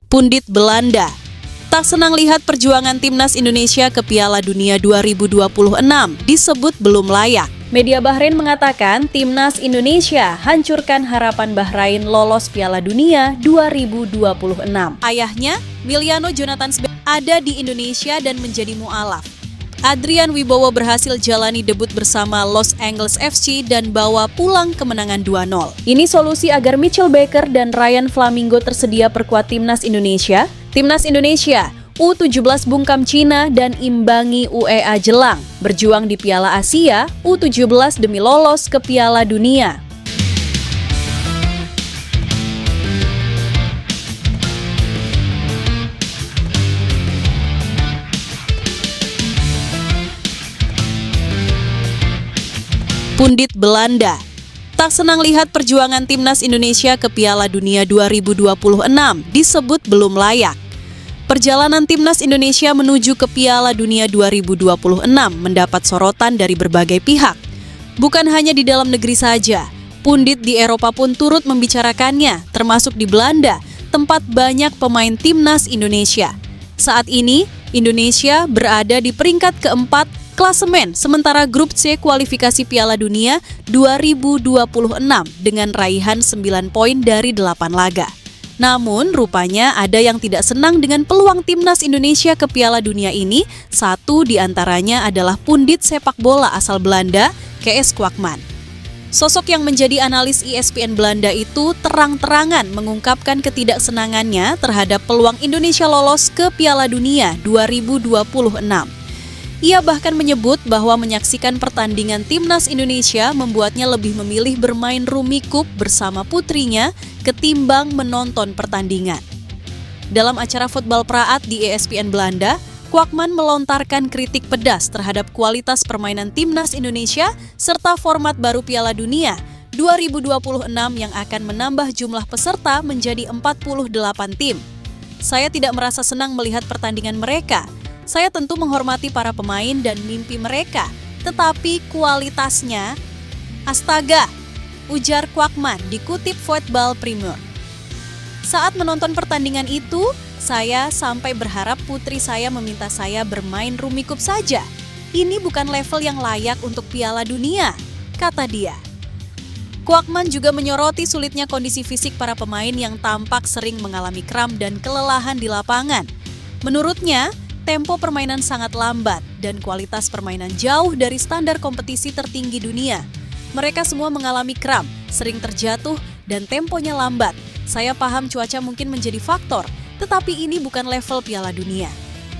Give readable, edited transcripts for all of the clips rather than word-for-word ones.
Pundit Belanda tak senang lihat perjuangan timnas Indonesia ke Piala Dunia 2026 disebut belum layak. Media Bahrain mengatakan timnas Indonesia hancurkan harapan Bahrain lolos Piala Dunia 2026. Ayahnya, Miliano Jonathan Sbe, ada di Indonesia dan menjadi mu'alaf. Adrian Wibowo berhasil jalani debut bersama Los Angeles FC dan bawa pulang kemenangan 2-0. Ini solusi agar Mitchell Baker dan Ryan Flamingo tersedia perkuat timnas Indonesia. Timnas Indonesia U17 bungkam Cina dan imbangi UEA Jelang, berjuang di Piala Asia U17 demi lolos ke Piala Dunia. Pundit Belanda tak senang lihat perjuangan timnas Indonesia ke Piala Dunia 2026 disebut belum layak. Perjalanan timnas Indonesia menuju ke Piala Dunia 2026 mendapat sorotan dari berbagai pihak. Bukan hanya di dalam negeri saja, pundit di Eropa pun turut membicarakannya, termasuk di Belanda, tempat banyak pemain timnas Indonesia. Saat ini, Indonesia berada di peringkat keempat klasemen sementara grup C kualifikasi Piala Dunia 2026 dengan raihan 9 poin dari 8 laga. Namun, rupanya ada yang tidak senang dengan peluang timnas Indonesia ke Piala Dunia ini. Satu di antaranya adalah pundit sepak bola asal Belanda, Kees Kwakman. Sosok yang menjadi analis ESPN Belanda itu terang-terangan mengungkapkan ketidaksenangannya terhadap peluang Indonesia lolos ke Piala Dunia 2026. Ia bahkan menyebut bahwa menyaksikan pertandingan timnas Indonesia membuatnya lebih memilih bermain rumikub bersama putrinya ketimbang menonton pertandingan. Dalam acara Voetbal Praat di ESPN Belanda, Kwakman melontarkan kritik pedas terhadap kualitas permainan timnas Indonesia serta format baru Piala Dunia 2026 yang akan menambah jumlah peserta menjadi 48 tim. Saya tidak merasa senang melihat pertandingan mereka. Saya tentu menghormati para pemain dan mimpi mereka, tetapi kualitasnya, astaga, ujar Kwakman dikutip Voetbal Primeur. Saat menonton pertandingan itu, saya sampai berharap putri saya meminta saya bermain rumikub saja. Ini bukan level yang layak untuk Piala Dunia, kata dia. Kwakman juga menyoroti sulitnya kondisi fisik para pemain yang tampak sering mengalami kram dan kelelahan di lapangan. Menurutnya, tempo permainan sangat lambat dan kualitas permainan jauh dari standar kompetisi tertinggi dunia. Mereka semua mengalami kram, sering terjatuh, dan temponya lambat. Saya paham cuaca mungkin menjadi faktor, tetapi ini bukan level Piala Dunia.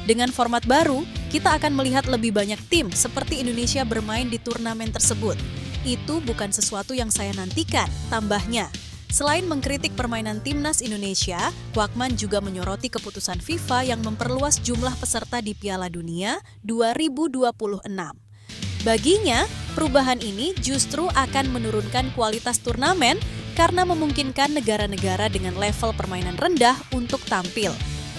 Dengan format baru, kita akan melihat lebih banyak tim seperti Indonesia bermain di turnamen tersebut. Itu bukan sesuatu yang saya nantikan, tambahnya. Selain mengkritik permainan timnas Indonesia, Kwakman juga menyoroti keputusan FIFA yang memperluas jumlah peserta di Piala Dunia 2026. Baginya, perubahan ini justru akan menurunkan kualitas turnamen karena memungkinkan negara-negara dengan level permainan rendah untuk tampil.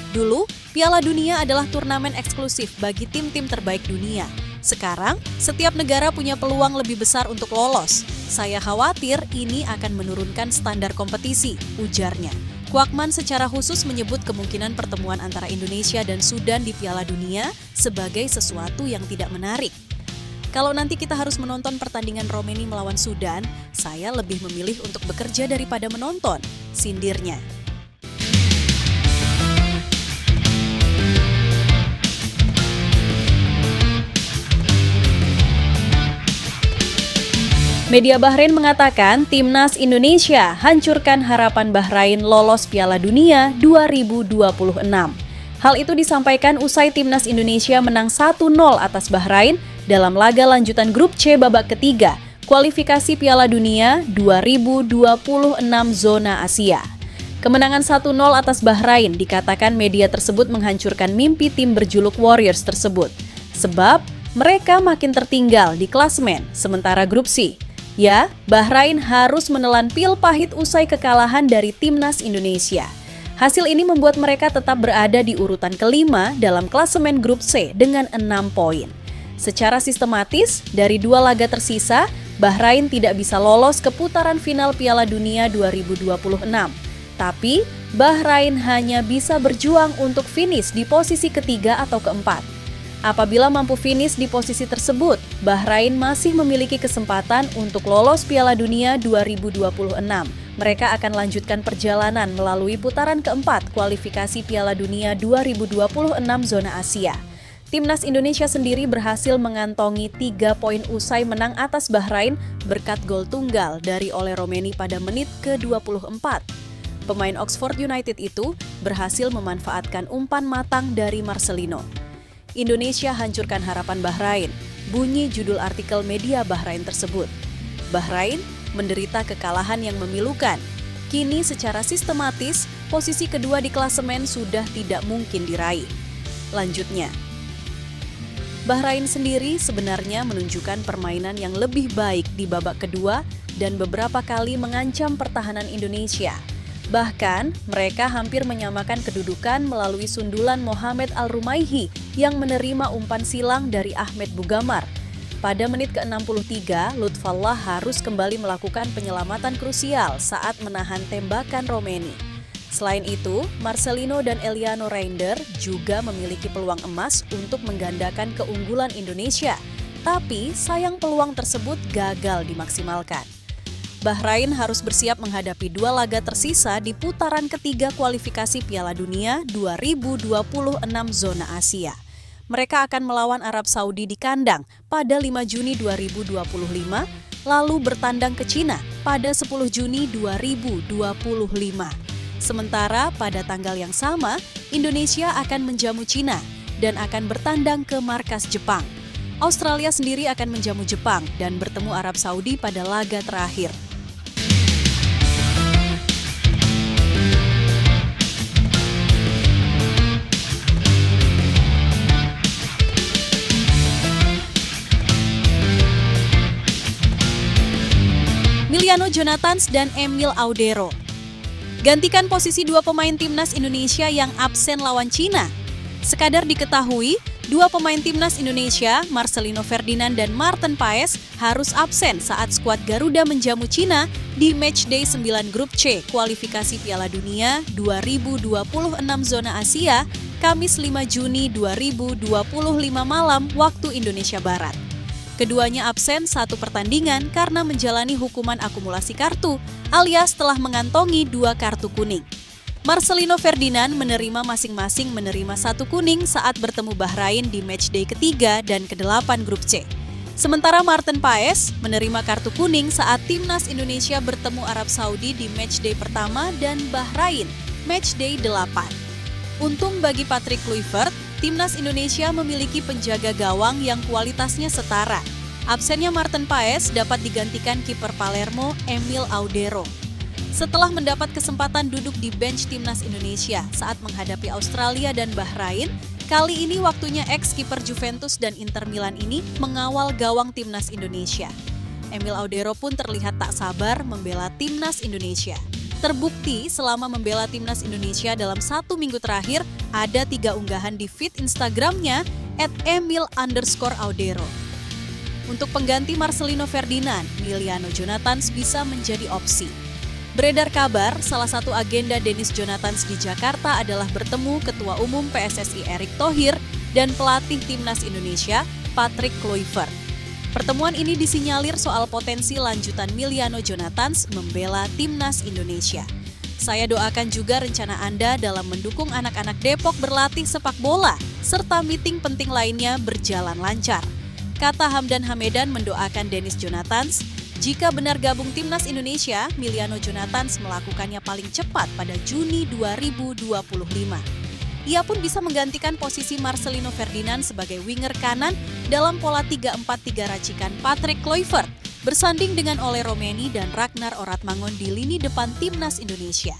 Dulu, Piala Dunia adalah turnamen eksklusif bagi tim-tim terbaik dunia. Sekarang, setiap negara punya peluang lebih besar untuk lolos. Saya khawatir ini akan menurunkan standar kompetisi, ujarnya. Kwakman secara khusus menyebut kemungkinan pertemuan antara Indonesia dan Sudan di Piala Dunia sebagai sesuatu yang tidak menarik. Kalau nanti kita harus menonton pertandingan Romania melawan Sudan, saya lebih memilih untuk bekerja daripada menonton, sindirnya. Media Bahrain mengatakan timnas Indonesia hancurkan harapan Bahrain lolos Piala Dunia 2026. Hal itu disampaikan usai timnas Indonesia menang 1-0 atas Bahrain dalam laga lanjutan grup C babak ketiga, kualifikasi Piala Dunia 2026 zona Asia. Kemenangan 1-0 atas Bahrain dikatakan media tersebut menghancurkan mimpi tim berjuluk Warriors tersebut. Sebab mereka makin tertinggal di klasemen sementara grup C. Ya, Bahrain harus menelan pil pahit usai kekalahan dari timnas Indonesia. Hasil ini membuat mereka tetap berada di urutan kelima dalam klasemen grup C dengan 6 poin. Secara sistematis, dari 2 laga tersisa, Bahrain tidak bisa lolos ke putaran final Piala Dunia 2026. Tapi, Bahrain hanya bisa berjuang untuk finish di posisi ketiga atau keempat. Apabila mampu finish di posisi tersebut, Bahrain masih memiliki kesempatan untuk lolos Piala Dunia 2026. Mereka akan lanjutkan perjalanan melalui putaran keempat kualifikasi Piala Dunia 2026 zona Asia. Timnas Indonesia sendiri berhasil mengantongi 3 poin usai menang atas Bahrain berkat gol tunggal dari Ole Romeni pada menit ke-24. Pemain Oxford United itu berhasil memanfaatkan umpan matang dari Marcelino. Indonesia hancurkan harapan Bahrain, bunyi judul artikel media Bahrain tersebut. Bahrain menderita kekalahan yang memilukan. Kini secara sistematis, posisi kedua di klasemen sudah tidak mungkin diraih. Lanjutnya, Bahrain sendiri sebenarnya menunjukkan permainan yang lebih baik di babak kedua dan beberapa kali mengancam pertahanan Indonesia. Bahkan, mereka hampir menyamakan kedudukan melalui sundulan Mohamed Al-Rumaihi yang menerima umpan silang dari Ahmed Bugamar. Pada menit ke-63, Lutfallah harus kembali melakukan penyelamatan krusial saat menahan tembakan Romeni. Selain itu, Marcelino dan Eliano Reinder juga memiliki peluang emas untuk menggandakan keunggulan Indonesia. Tapi, sayang peluang tersebut gagal dimaksimalkan. Bahrain harus bersiap menghadapi 2 laga tersisa di putaran ketiga kualifikasi Piala Dunia 2026 zona Asia. Mereka akan melawan Arab Saudi di kandang pada 5 Juni 2025, lalu bertandang ke Cina pada 10 Juni 2025. Sementara pada tanggal yang sama, Indonesia akan menjamu Cina dan akan bertandang ke markas Jepang. Australia sendiri akan menjamu Jepang dan bertemu Arab Saudi pada laga terakhir. Miliano Jonathans dan Emil Audero gantikan posisi 2 pemain timnas Indonesia yang absen lawan Cina. Sekadar diketahui, 2 pemain timnas Indonesia, Marcelino Ferdinand dan Maarten Paes, harus absen saat skuad Garuda menjamu Cina di matchday 9 grup C kualifikasi Piala Dunia 2026 zona Asia, Kamis 5 Juni 2025 malam waktu Indonesia Barat. Keduanya absen 1 pertandingan karena menjalani hukuman akumulasi kartu, alias telah mengantongi 2 kartu kuning. Marcelino Ferdinand masing-masing menerima 1 kuning saat bertemu Bahrain di matchday ketiga dan ke-8 grup C. Sementara Maarten Paes menerima kartu kuning saat timnas Indonesia bertemu Arab Saudi di matchday pertama dan Bahrain, matchday 8. Untung bagi Patrick Kluivert, timnas Indonesia memiliki penjaga gawang yang kualitasnya setara. Absennya Maarten Paes dapat digantikan kiper Palermo, Emil Audero. Setelah mendapat kesempatan duduk di bench timnas Indonesia saat menghadapi Australia dan Bahrain, kali ini waktunya ex-kiper Juventus dan Inter Milan ini mengawal gawang timnas Indonesia. Emil Audero pun terlihat tak sabar membela timnas Indonesia. Terbukti selama membela timnas Indonesia dalam 1 minggu terakhir, ada 3 unggahan di feed Instagramnya @emil_audero. Untuk pengganti Marcelino Ferdinand, Miliano Jonathans bisa menjadi opsi. Beredar kabar, salah satu agenda Dennis Jonathans di Jakarta adalah bertemu Ketua Umum PSSI Erick Thohir dan pelatih timnas Indonesia, Patrick Kluivert. Pertemuan ini disinyalir soal potensi lanjutan Miliano Jonathans membela timnas Indonesia. Saya doakan juga rencana Anda dalam mendukung anak-anak Depok berlatih sepak bola, serta meeting penting lainnya berjalan lancar. Kata Hamdan Hamedan mendoakan Dennis Jonathans, jika benar gabung timnas Indonesia, Miliano Jonathans melakukannya paling cepat pada Juni 2025. Ia pun bisa menggantikan posisi Marcelino Ferdinand sebagai winger kanan dalam pola 3-4-3 racikan Patrick Kluivert, bersanding dengan Ole Romeni dan Ragnar Oratmangon di lini depan timnas Indonesia.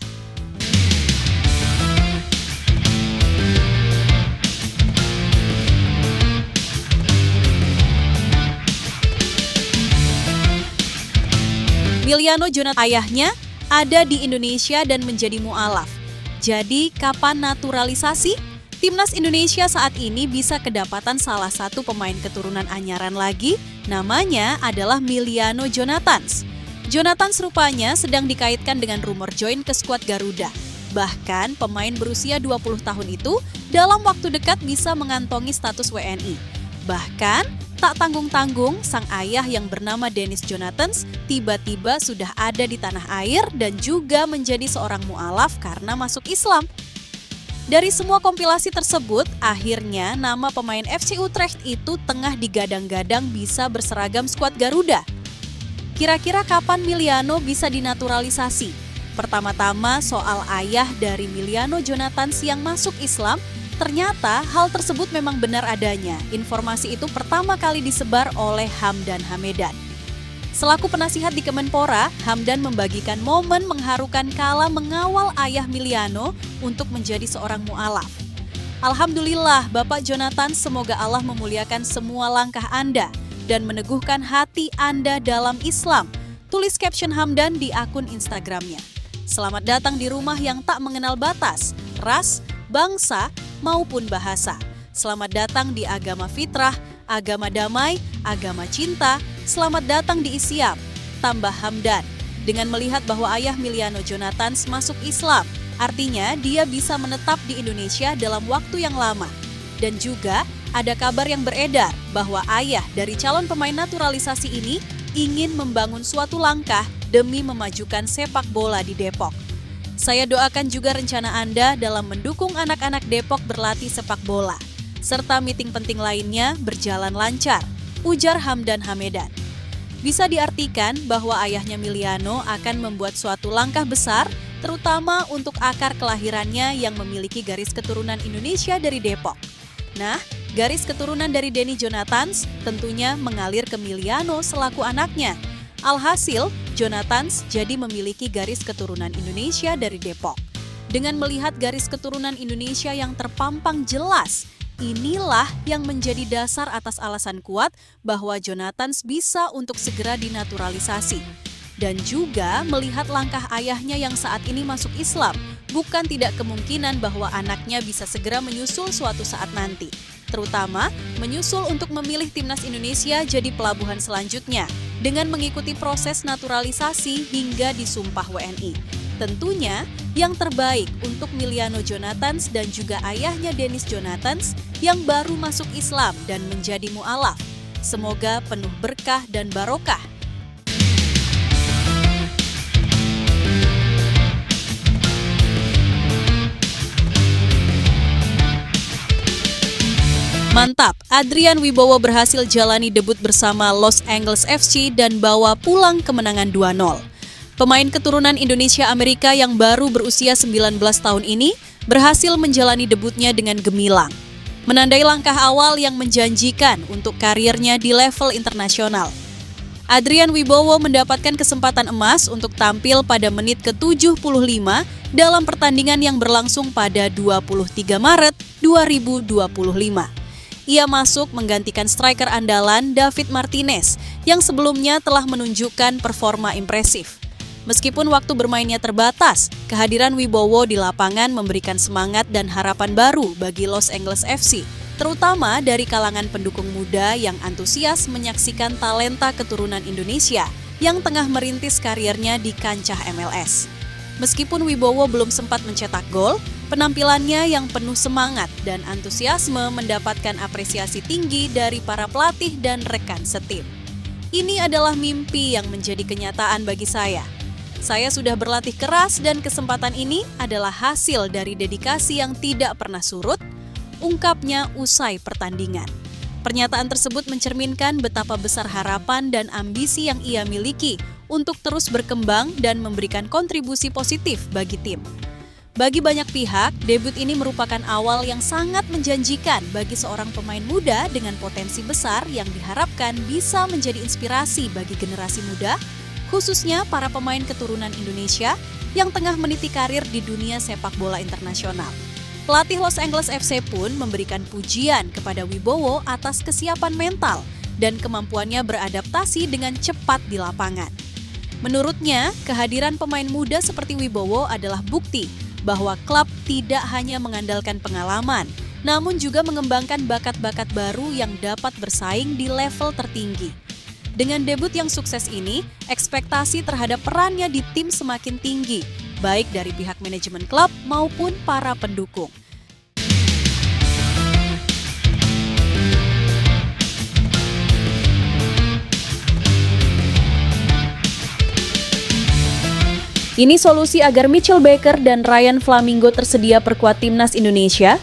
Miliano Jonathans ayahnya ada di Indonesia dan menjadi mu'alaf. Jadi, kapan naturalisasi? Timnas Indonesia saat ini bisa kedapatan salah satu pemain keturunan Anyaran lagi, namanya adalah Miliano Jonathans. Jonathans rupanya sedang dikaitkan dengan rumor join ke skuad Garuda. Bahkan pemain berusia 20 tahun itu dalam waktu dekat bisa mengantongi status WNI. Bahkan tak tanggung-tanggung, sang ayah yang bernama Dennis Jonathans tiba-tiba sudah ada di tanah air dan juga menjadi seorang mu'alaf karena masuk Islam. Dari semua kompilasi tersebut, akhirnya nama pemain FC Utrecht itu tengah digadang-gadang bisa berseragam skuad Garuda. Kira-kira kapan Miliano bisa dinaturalisasi? Pertama-tama soal ayah dari Miliano Jonathans yang masuk Islam, ternyata hal tersebut memang benar adanya. Informasi itu pertama kali disebar oleh Hamdan Hamedan. Selaku penasihat di Kemenpora, Hamdan membagikan momen mengharukan kala mengawal ayah Miliano untuk menjadi seorang mu'alaf. Alhamdulillah, Bapak Jonathans, semoga Allah memuliakan semua langkah Anda dan meneguhkan hati Anda dalam Islam. Tulis caption Hamdan di akun Instagramnya. Selamat datang di rumah yang tak mengenal batas, ras, bangsa, maupun bahasa. Selamat datang di agama fitrah, agama damai, agama cinta. Selamat datang di Isyam, tambah Hamdan. Dengan melihat bahwa ayah Miliano Jonathans masuk Islam, artinya dia bisa menetap di Indonesia dalam waktu yang lama. Dan juga ada kabar yang beredar bahwa ayah dari calon pemain naturalisasi ini ingin membangun suatu langkah demi memajukan sepak bola di Depok. Saya doakan juga rencana Anda dalam mendukung anak-anak Depok berlatih sepak bola, serta meeting penting lainnya berjalan lancar, ujar Hamdan Hamedan. Bisa diartikan bahwa ayahnya Miliano akan membuat suatu langkah besar, terutama untuk akar kelahirannya yang memiliki garis keturunan Indonesia dari Depok. Nah, garis keturunan dari Denny Jonathans tentunya mengalir ke Miliano selaku anaknya. Alhasil, Jonathans jadi memiliki garis keturunan Indonesia dari Depok. Dengan melihat garis keturunan Indonesia yang terpampang jelas, inilah yang menjadi dasar atas alasan kuat bahwa Jonathans bisa untuk segera dinaturalisasi. Dan juga melihat langkah ayahnya yang saat ini masuk Islam, bukan tidak kemungkinan bahwa anaknya bisa segera menyusul suatu saat nanti. Terutama menyusul untuk memilih timnas Indonesia jadi pelabuhan selanjutnya dengan mengikuti proses naturalisasi hingga disumpah WNI. Tentunya yang terbaik untuk Miliano Jonathans dan juga ayahnya Dennis Jonathans yang baru masuk Islam dan menjadi mu'alaf. Semoga penuh berkah dan barokah. Mantap, Adrian Wibowo berhasil jalani debut bersama Los Angeles FC dan bawa pulang kemenangan 2-0. Pemain keturunan Indonesia-Amerika yang baru berusia 19 tahun ini berhasil menjalani debutnya dengan gemilang. Menandai langkah awal yang menjanjikan untuk karirnya di level internasional. Adrian Wibowo mendapatkan kesempatan emas untuk tampil pada menit ke-75 dalam pertandingan yang berlangsung pada 23 Maret 2025. Ia masuk menggantikan striker andalan David Martinez yang sebelumnya telah menunjukkan performa impresif. Meskipun waktu bermainnya terbatas, kehadiran Wibowo di lapangan memberikan semangat dan harapan baru bagi Los Angeles FC, terutama dari kalangan pendukung muda yang antusias menyaksikan talenta keturunan Indonesia yang tengah merintis karirnya di kancah MLS. Meskipun Wibowo belum sempat mencetak gol, penampilannya yang penuh semangat dan antusiasme mendapatkan apresiasi tinggi dari para pelatih dan rekan setim. Ini adalah mimpi yang menjadi kenyataan bagi saya. Saya sudah berlatih keras dan kesempatan ini adalah hasil dari dedikasi yang tidak pernah surut, ungkapnya usai pertandingan. Pernyataan tersebut mencerminkan betapa besar harapan dan ambisi yang ia miliki untuk terus berkembang dan memberikan kontribusi positif bagi tim. Bagi banyak pihak, debut ini merupakan awal yang sangat menjanjikan bagi seorang pemain muda dengan potensi besar yang diharapkan bisa menjadi inspirasi bagi generasi muda, khususnya para pemain keturunan Indonesia yang tengah meniti karir di dunia sepak bola internasional. Pelatih Los Angeles FC pun memberikan pujian kepada Wibowo atas kesiapan mental dan kemampuannya beradaptasi dengan cepat di lapangan. Menurutnya, kehadiran pemain muda seperti Wibowo adalah bukti bahwa klub tidak hanya mengandalkan pengalaman, namun juga mengembangkan bakat-bakat baru yang dapat bersaing di level tertinggi. Dengan debut yang sukses ini, ekspektasi terhadap perannya di tim semakin tinggi baik dari pihak manajemen klub maupun para pendukung. Ini solusi agar Mitchell Baker dan Ryan Flamingo tersedia perkuat timnas Indonesia.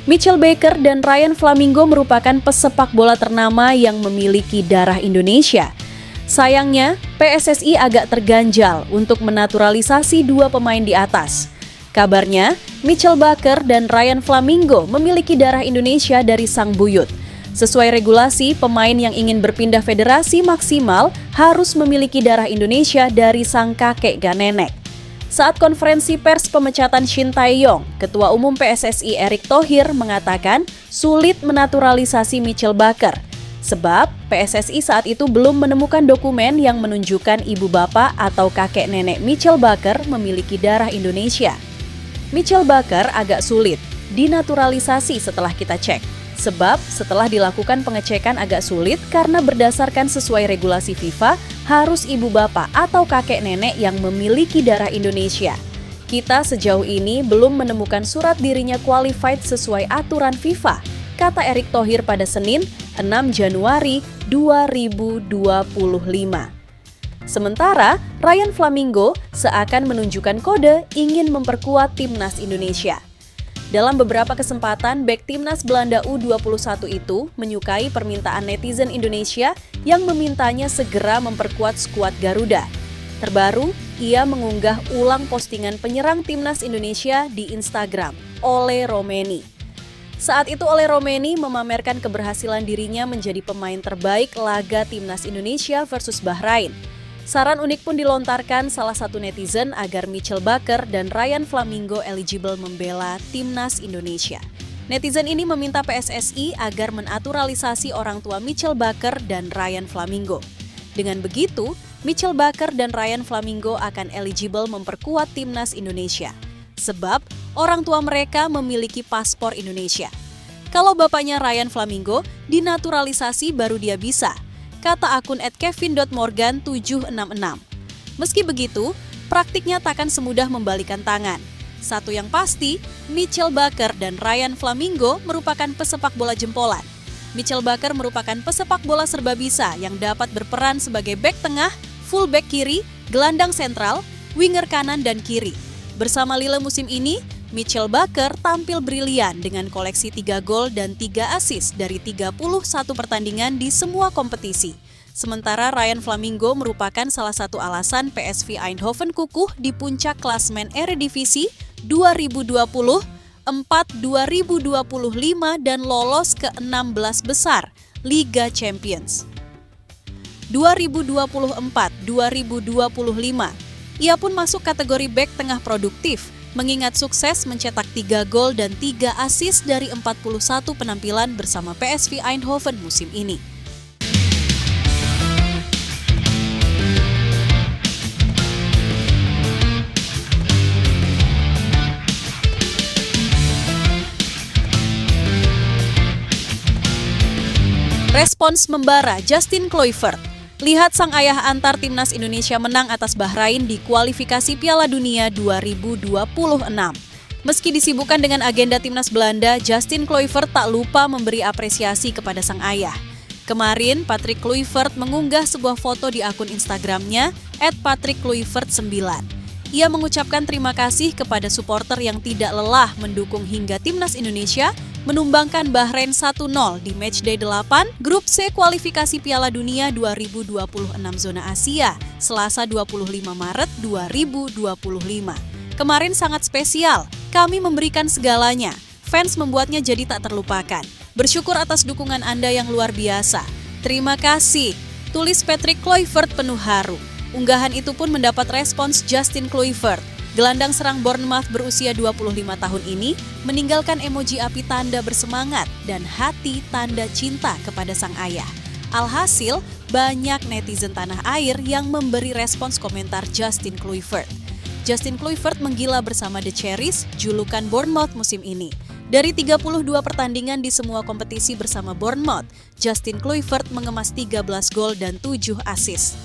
Mitchell Baker dan Ryan Flamingo merupakan pesepak bola ternama yang memiliki darah Indonesia. Sayangnya, PSSI agak terganjal untuk menaturalisasi dua pemain di atas. Kabarnya, Mitchell Baker dan Ryan Flamingo memiliki darah Indonesia dari sang buyut. Sesuai regulasi, pemain yang ingin berpindah federasi maksimal harus memiliki darah Indonesia dari sang kakek dan nenek. Saat konferensi pers pemecatan Shin Tae-yong, Ketua Umum PSSI Erick Thohir mengatakan sulit menaturalisasi Mitchell Baker. Sebab PSSI saat itu belum menemukan dokumen yang menunjukkan ibu bapak atau kakek nenek Mitchell Baker memiliki darah Indonesia. Mitchell Baker agak sulit dinaturalisasi setelah kita cek. Sebab setelah dilakukan pengecekan agak sulit karena berdasarkan sesuai regulasi FIFA, harus ibu bapak atau kakek nenek yang memiliki darah Indonesia. Kita sejauh ini belum menemukan surat dirinya qualified sesuai aturan FIFA, kata Erick Thohir pada Senin, 6 Januari 2025. Sementara, Ryan Flamingo seakan menunjukkan kode ingin memperkuat timnas Indonesia. Dalam beberapa kesempatan, bek timnas Belanda U21 itu menyukai permintaan netizen Indonesia yang memintanya segera memperkuat skuad Garuda. Terbaru, ia mengunggah ulang postingan penyerang timnas Indonesia di Instagram, Ole Romeni. Saat itu Ole Romeni memamerkan keberhasilan dirinya menjadi pemain terbaik laga timnas Indonesia versus Bahrain. Saran unik pun dilontarkan salah satu netizen agar Mitchell Baker dan Ryan Flamingo eligible membela timnas Indonesia. Netizen ini meminta PSSI agar menaturalisasi orang tua Mitchell Baker dan Ryan Flamingo. Dengan begitu, Mitchell Baker dan Ryan Flamingo akan eligible memperkuat timnas Indonesia. Sebab orang tua mereka memiliki paspor Indonesia. Kalau bapaknya Ryan Flamingo dinaturalisasi baru dia bisa, kata akun @kevin.morgan766. Meski begitu, praktiknya takkan semudah membalikan tangan. Satu yang pasti, Mitchell Baker dan Ryan Flamingo merupakan pesepak bola jempolan. Mitchell Baker merupakan pesepak bola serbabisa yang dapat berperan sebagai bek tengah, full back kiri, gelandang sentral, winger kanan dan kiri. Bersama Lille musim ini, Mitchell Baker tampil brilian dengan koleksi 3 gol dan 3 assist dari 31 pertandingan di semua kompetisi. Sementara Ryan Flamingo merupakan salah satu alasan PSV Eindhoven kukuh di puncak klasemen Eredivisie 2020, 2025 dan lolos ke 16 besar Liga Champions. 2024-2025, ia pun masuk kategori bek tengah produktif, mengingat sukses mencetak 3 gol dan 3 assist dari 41 penampilan bersama PSV Eindhoven musim ini. Respons membara Justin Kluivert. Lihat sang ayah antar timnas Indonesia menang atas Bahrain di kualifikasi Piala Dunia 2026. Meski disibukkan dengan agenda timnas Belanda, Justin Kluivert tak lupa memberi apresiasi kepada sang ayah. Kemarin, Patrick Kluivert mengunggah sebuah foto di akun Instagramnya @patrickkluivert9. Ia mengucapkan terima kasih kepada supporter yang tidak lelah mendukung hingga timnas Indonesia menumbangkan Bahrain 1-0 di matchday 8 Grup C kualifikasi Piala Dunia 2026 zona Asia, Selasa 25 Maret 2025. Kemarin sangat spesial, kami memberikan segalanya. Fans membuatnya jadi tak terlupakan. Bersyukur atas dukungan Anda yang luar biasa. Terima kasih, tulis Patrick Kluivert penuh haru. Unggahan itu pun mendapat respons Justin Kluivert. Gelandang serang Bournemouth berusia 25 tahun ini meninggalkan emoji api tanda bersemangat dan hati tanda cinta kepada sang ayah. Alhasil, banyak netizen tanah air yang memberi respons komentar Justin Kluivert. Justin Kluivert menggila bersama The Cherries, julukan Bournemouth musim ini. Dari 32 pertandingan di semua kompetisi bersama Bournemouth, Justin Kluivert mengemas 13 gol dan 7 assist.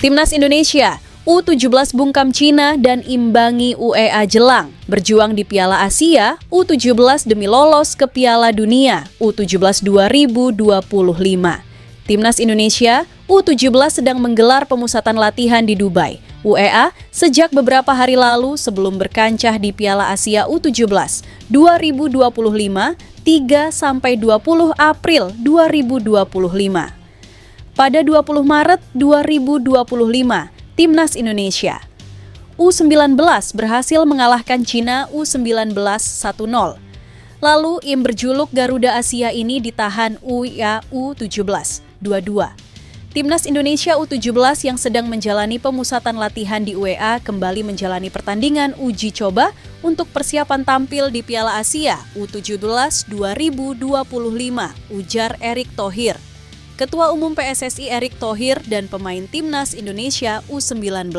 Timnas Indonesia U17 bungkam Cina dan imbangi UEA Jelang, berjuang di Piala Asia U17 demi lolos ke Piala Dunia U17 2025. Timnas Indonesia U17 sedang menggelar pemusatan latihan di Dubai, UEA, sejak beberapa hari lalu sebelum berkancah di Piala Asia U17 2025 3-20 April 2025. Pada 20 Maret 2025, Timnas Indonesia U19 berhasil mengalahkan Cina U19 1-0. Lalu Im berjuluk Garuda Asia ini ditahan UEA U17 2-2. Timnas Indonesia U17 yang sedang menjalani pemusatan latihan di UEA kembali menjalani pertandingan uji coba untuk persiapan tampil di Piala Asia U17 2025, ujar Erick Thohir. Ketua Umum PSSI Erick Thohir dan pemain Timnas Indonesia U19.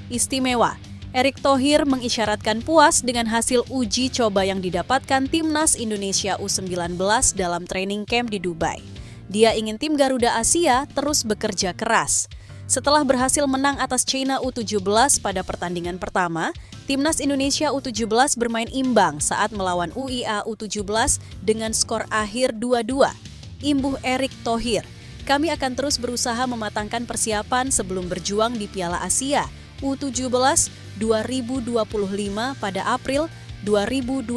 Istimewa, Erick Thohir mengisyaratkan puas dengan hasil uji coba yang didapatkan Timnas Indonesia U19 dalam training camp di Dubai. Dia ingin tim Garuda Asia terus bekerja keras. Setelah berhasil menang atas China U17 pada pertandingan pertama, Timnas Indonesia U17 bermain imbang saat melawan UEA U17 dengan skor akhir 2-2. Imbuh Erick Thohir, kami akan terus berusaha mematangkan persiapan sebelum berjuang di Piala Asia U17 2025 pada April 2025,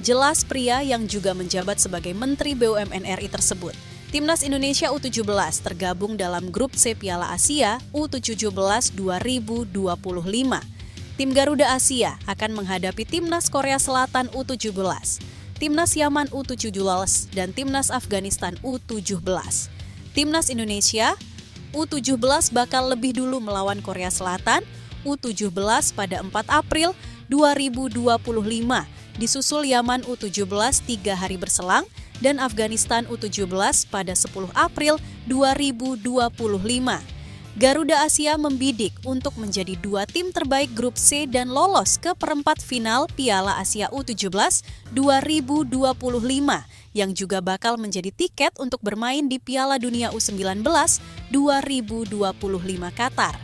jelas pria yang juga menjabat sebagai Menteri BUMN RI tersebut. Timnas Indonesia U17 tergabung dalam grup C Piala Asia U17 2025. Tim Garuda Asia akan menghadapi Timnas Korea Selatan U17. Timnas Yaman U17 dan Timnas Afghanistan U17. Timnas Indonesia U17 bakal lebih dulu melawan Korea Selatan U17 pada 4 April 2025, disusul Yaman U17 3 hari berselang dan Afghanistan U17 pada 10 April 2025. Garuda Asia membidik untuk menjadi 2 tim terbaik grup C dan lolos ke perempat final Piala Asia U17 2025 yang juga bakal menjadi tiket untuk bermain di Piala Dunia U19 2025 Qatar.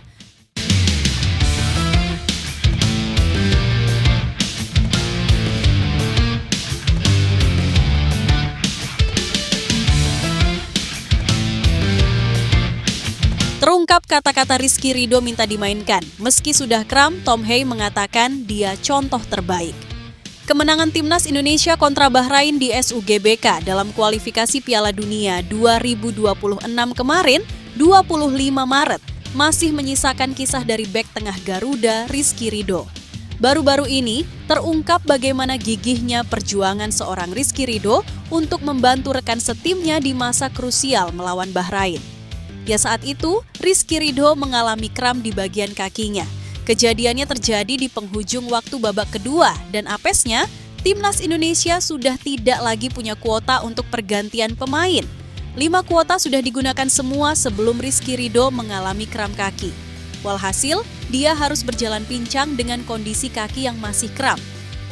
Terungkap kata-kata Rizky Ridho minta dimainkan. Meski sudah kram, Tom Hei mengatakan dia contoh terbaik. Kemenangan Timnas Indonesia kontra Bahrain di SUGBK dalam kualifikasi Piala Dunia 2026 kemarin, 25 Maret, masih menyisakan kisah dari bek tengah Garuda, Rizky Ridho. Baru-baru ini, terungkap bagaimana gigihnya perjuangan seorang Rizky Ridho untuk membantu rekan setimnya di masa krusial melawan Bahrain. Ya saat itu, Rizky Ridho mengalami kram di bagian kakinya. Kejadiannya terjadi di penghujung waktu babak kedua dan apesnya, Timnas Indonesia sudah tidak lagi punya kuota untuk pergantian pemain. 5 kuota sudah digunakan semua sebelum Rizky Ridho mengalami kram kaki. Walhasil, dia harus berjalan pincang dengan kondisi kaki yang masih kram.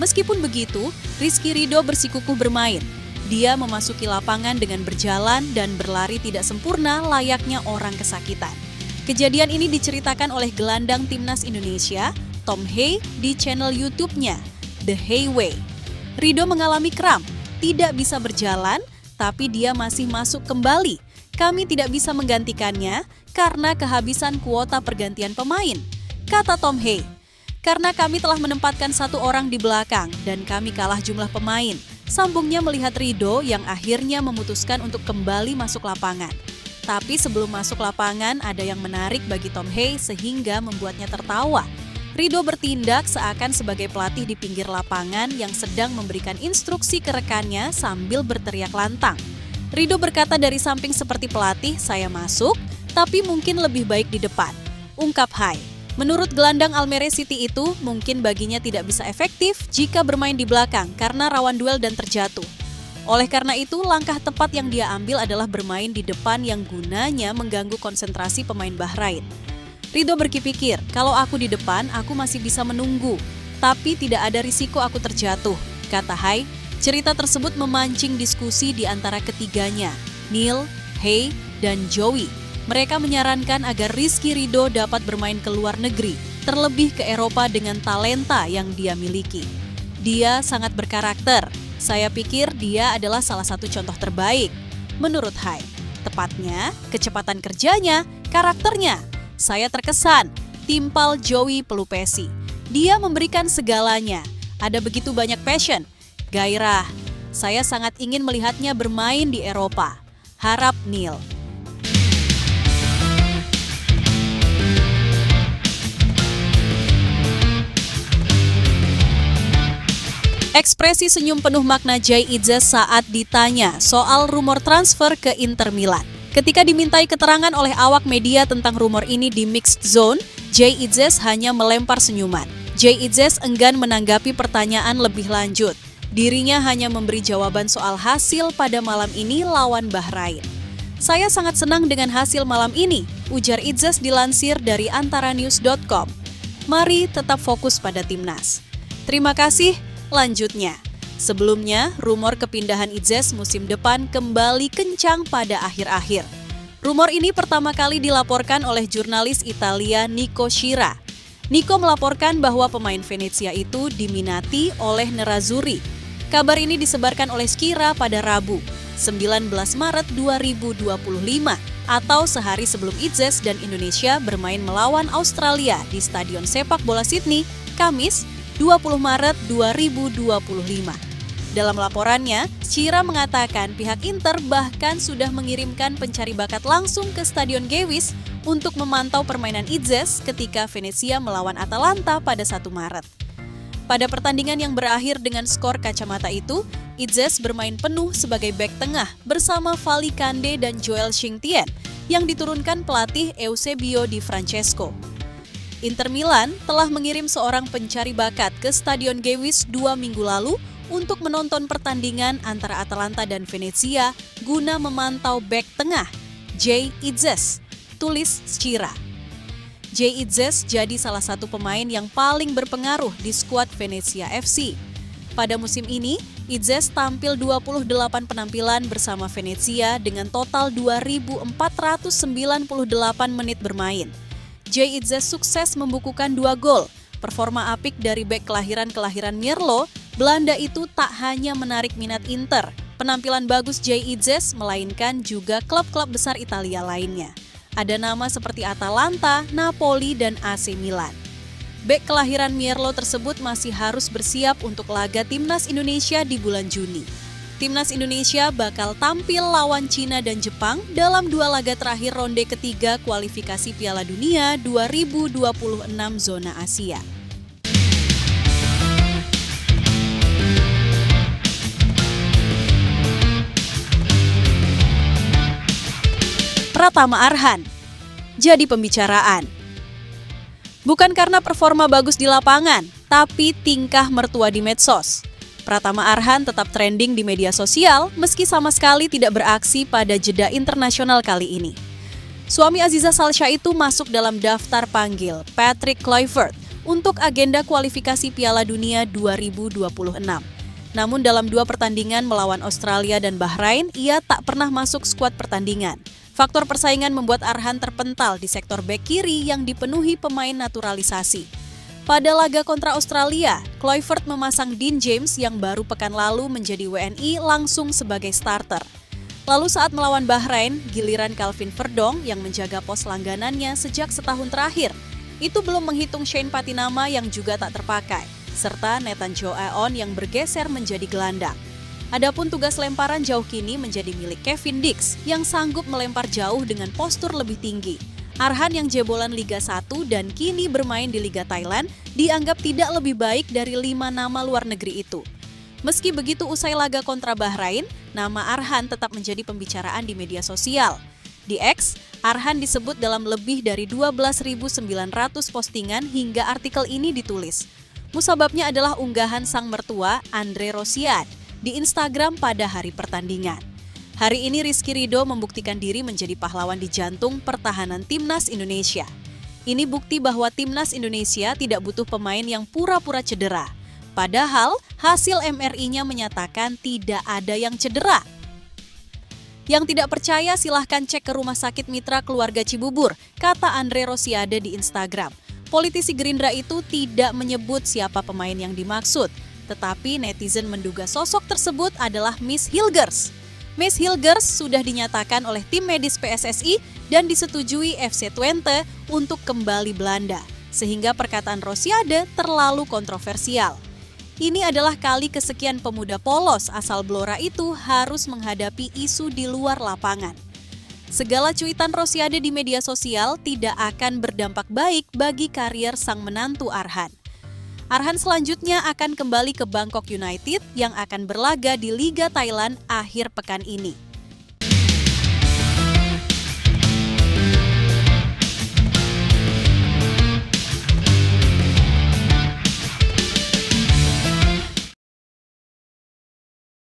Meskipun begitu, Rizky Ridho bersikukuh bermain. Dia memasuki lapangan dengan berjalan dan berlari tidak sempurna layaknya orang kesakitan. Kejadian ini diceritakan oleh gelandang Timnas Indonesia, Tom Hei, di channel YouTube-nya, The Hei Way. Ridho mengalami kram, tidak bisa berjalan, tapi dia masih masuk kembali. Kami tidak bisa menggantikannya karena kehabisan kuota pergantian pemain, kata Tom Hei. Karena kami telah menempatkan 1 orang di belakang dan kami kalah jumlah pemain. Sambungnya melihat Ridho yang akhirnya memutuskan untuk kembali masuk lapangan. Tapi sebelum masuk lapangan ada yang menarik bagi Tom Hei sehingga membuatnya tertawa. Ridho bertindak seakan sebagai pelatih di pinggir lapangan yang sedang memberikan instruksi ke rekannya sambil berteriak lantang. Ridho berkata dari samping seperti pelatih, saya masuk, tapi mungkin lebih baik di depan, ungkap Hai. Menurut gelandang Almere City itu, mungkin baginya tidak bisa efektif jika bermain di belakang karena rawan duel dan terjatuh. Oleh karena itu, langkah tepat yang dia ambil adalah bermain di depan yang gunanya mengganggu konsentrasi pemain Bahrain. Ridho berpikir, kalau aku di depan, aku masih bisa menunggu, tapi tidak ada risiko aku terjatuh, kata Hai. Cerita tersebut memancing diskusi di antara ketiganya, Neil, Hei, dan Joey. Mereka menyarankan agar Rizky Ridho dapat bermain ke luar negeri, terlebih ke Eropa dengan talenta yang dia miliki. Dia sangat berkarakter. Saya pikir dia adalah salah satu contoh terbaik. Menurut Hai, tepatnya kecepatan kerjanya, karakternya. Saya terkesan, timpal Joey Pelupesi. Dia memberikan segalanya. Ada begitu banyak passion, gairah. Saya sangat ingin melihatnya bermain di Eropa. Harap Neil. Ekspresi senyum penuh makna Jay Itzes saat ditanya soal rumor transfer ke Inter Milan. Ketika dimintai keterangan oleh awak media tentang rumor ini di Mixed Zone, Jay Itzes hanya melempar senyuman. Jay Itzes enggan menanggapi pertanyaan lebih lanjut. Dirinya hanya memberi jawaban soal hasil pada malam ini lawan Bahrain. Saya sangat senang dengan hasil malam ini, ujar Itzes dilansir dari antaranews.com. Mari tetap fokus pada timnas. Terima kasih. Lanjutnya, sebelumnya rumor kepindahan Itzes musim depan kembali kencang pada akhir-akhir. Rumor ini pertama kali dilaporkan oleh jurnalis Italia Nico Schira. Nico melaporkan bahwa pemain Venezia itu diminati oleh Nerazzurri. Kabar ini disebarkan oleh Schira pada Rabu, 19 Maret 2025 atau sehari sebelum Itzes dan Indonesia bermain melawan Australia di Stadion Sepak Bola Sydney, Kamis, 20 Maret 2025. Dalam laporannya, Schira mengatakan pihak Inter bahkan sudah mengirimkan pencari bakat langsung ke Stadion Gewiss untuk memantau permainan Itzes ketika Venezia melawan Atalanta pada 1 Maret. Pada pertandingan yang berakhir dengan skor kacamata itu, Itzes bermain penuh sebagai bek tengah bersama Fali Kande dan Joel Shinktien yang diturunkan pelatih Eusebio Di Francesco. Inter Milan telah mengirim seorang pencari bakat ke Stadion Gewiss 2 minggu lalu untuk menonton pertandingan antara Atalanta dan Venezia guna memantau bek tengah, Jay Itzes, tulis Schira. Jay Itzes jadi salah satu pemain yang paling berpengaruh di skuad Venezia FC. Pada musim ini, Itzes tampil 28 penampilan bersama Venezia dengan total 2.498 menit bermain. Jay Itzes sukses membukukan 2 gol. Performa apik dari bek kelahiran Mierlo, Belanda itu tak hanya menarik minat Inter. Penampilan bagus Jay Itzes melainkan juga klub-klub besar Italia lainnya. Ada nama seperti Atalanta, Napoli, dan AC Milan. Bek kelahiran Mierlo tersebut masih harus bersiap untuk laga Timnas Indonesia di bulan Juni. Timnas Indonesia bakal tampil lawan Cina dan Jepang dalam 2 laga terakhir ronde ketiga kualifikasi Piala Dunia 2026 zona Asia. Pratama Arhan jadi pembicaraan. Bukan karena performa bagus di lapangan, tapi tingkah mertua di medsos. Pratama Arhan tetap trending di media sosial meski sama sekali tidak beraksi pada jeda internasional kali ini. Suami Aziza Salsha itu masuk dalam daftar panggil Patrick Kluivert untuk agenda kualifikasi Piala Dunia 2026. Namun dalam 2 pertandingan melawan Australia dan Bahrain, ia tak pernah masuk skuad pertandingan. Faktor persaingan membuat Arhan terpental di sektor bek kiri yang dipenuhi pemain naturalisasi. Pada laga kontra Australia, Kluivert memasang Dean James yang baru pekan lalu menjadi WNI langsung sebagai starter. Lalu saat melawan Bahrain, giliran Calvin Verdong yang menjaga pos langganannya sejak setahun terakhir. Itu belum menghitung Shane Patinama yang juga tak terpakai, serta Nathan Joe Aon yang bergeser menjadi gelandang. Adapun tugas lemparan jauh kini menjadi milik Kevin Dix yang sanggup melempar jauh dengan postur lebih tinggi. Arhan yang jebolan Liga 1 dan kini bermain di Liga Thailand dianggap tidak lebih baik dari 5 nama luar negeri itu. Meski begitu usai laga kontra Bahrain, nama Arhan tetap menjadi pembicaraan di media sosial. Di X, Arhan disebut dalam lebih dari 12.900 postingan hingga artikel ini ditulis. Musababnya adalah unggahan sang mertua Andre Rosiad di Instagram pada hari pertandingan. Hari ini Rizky Ridho membuktikan diri menjadi pahlawan di jantung pertahanan Timnas Indonesia. Ini bukti bahwa Timnas Indonesia tidak butuh pemain yang pura-pura cedera. Padahal hasil MRI-nya menyatakan tidak ada yang cedera. Yang tidak percaya silahkan cek ke Rumah Sakit Mitra Keluarga Cibubur, kata Andre Rosiade di Instagram. Politisi Gerindra itu tidak menyebut siapa pemain yang dimaksud, tetapi netizen menduga sosok tersebut adalah Miss Hilgers. Miss Hilgers sudah dinyatakan oleh tim medis PSSI dan disetujui FC Twente untuk kembali Belanda, sehingga perkataan Rosiade terlalu kontroversial. Ini adalah kali kesekian pemuda polos asal Blora itu harus menghadapi isu di luar lapangan. Segala cuitan Rosiade di media sosial tidak akan berdampak baik bagi karier sang menantu Arhan. Arhan selanjutnya akan kembali ke Bangkok United yang akan berlaga di Liga Thailand akhir pekan ini.